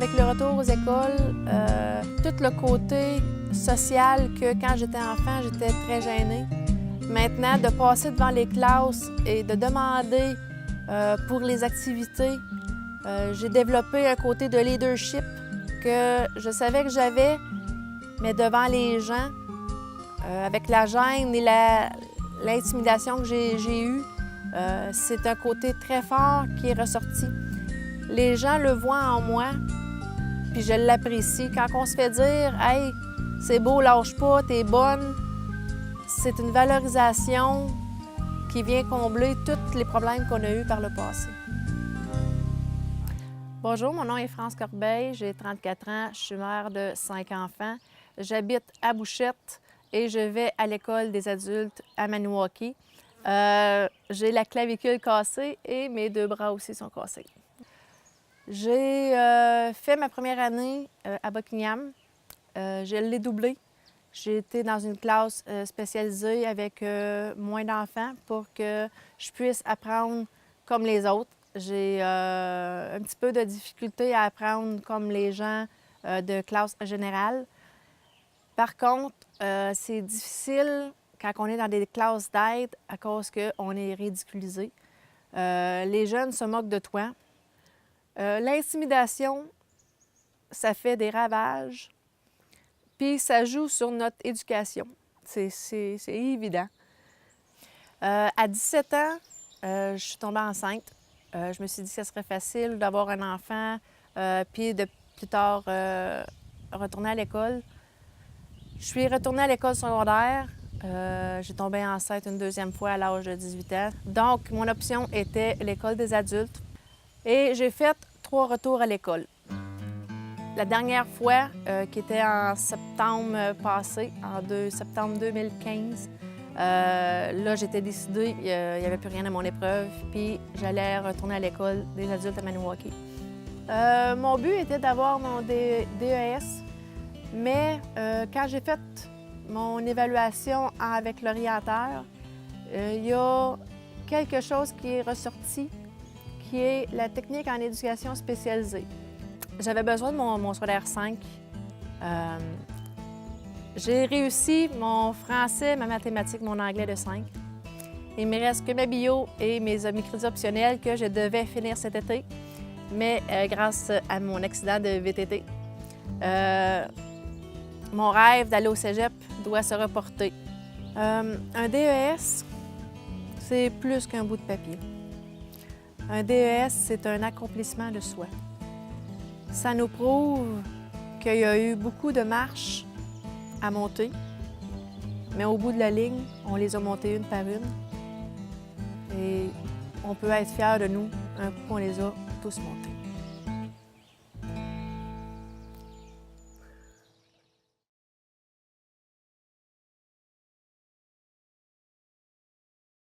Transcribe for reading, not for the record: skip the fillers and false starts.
avec le retour aux écoles, tout le côté social que quand j'étais enfant, j'étais très gênée. Maintenant, de passer devant les classes et de demander pour les activités, j'ai développé un côté de leadership que je savais que j'avais, mais devant les gens, avec la gêne et l'intimidation que j'ai eue, c'est un côté très fort qui est ressorti. Les gens le voient en moi, puis je l'apprécie. Quand on se fait dire « Hey, c'est beau, lâche pas, t'es bonne », c'est une valorisation qui vient combler tous les problèmes qu'on a eus par le passé. Bonjour, mon nom est France Corbeil, j'ai 34 ans, je suis mère de 5 enfants. J'habite à Bouchette et je vais à l'école des adultes à Maniwaki. J'ai la clavicule cassée et mes 2 bras aussi sont cassés. J'ai fait ma première année à Buckingham. Je l'ai doublée. J'ai été dans une classe spécialisée avec moins d'enfants pour que je puisse apprendre comme les autres. J'ai un petit peu de difficulté à apprendre comme les gens de classe générale. Par contre, c'est difficile quand on est dans des classes d'aide à cause qu'on est ridiculisé. Les jeunes se moquent de toi. L'intimidation, ça fait des ravages, puis ça joue sur notre éducation. C'est évident. À 17 ans, je suis tombée enceinte. Je me suis dit que ce serait facile d'avoir un enfant, puis de plus tard retourner à l'école. Je suis retournée à l'école secondaire. J'ai tombé enceinte une 2e fois à l'âge de 18 ans. Donc, mon option était l'école des adultes. Et j'ai fait 3 retours à l'école. La dernière fois, qui était en septembre passé, en septembre 2015, là, j'étais décidée, il n'y avait plus rien à mon épreuve, puis j'allais retourner à l'école des adultes à Maniwaki. Mon but était d'avoir mon DES, mais quand j'ai fait mon évaluation avec l'orienteur, il y a quelque chose qui est ressorti, qui est la technique en éducation spécialisée. J'avais besoin de mon secondaire 5. J'ai réussi mon français, ma mathématique, mon anglais de 5. Il me reste que ma bio et mes crédits optionnels que je devais finir cet été, mais grâce à mon accident de VTT, mon rêve d'aller au cégep doit se reporter. Un DES, c'est plus qu'un bout de papier. Un DES, c'est un accomplissement de soi. Ça nous prouve qu'il y a eu beaucoup de marches à monter, mais au bout de la ligne, on les a montées une par une. Et on peut être fiers de nous un coup qu'on les a tous montées.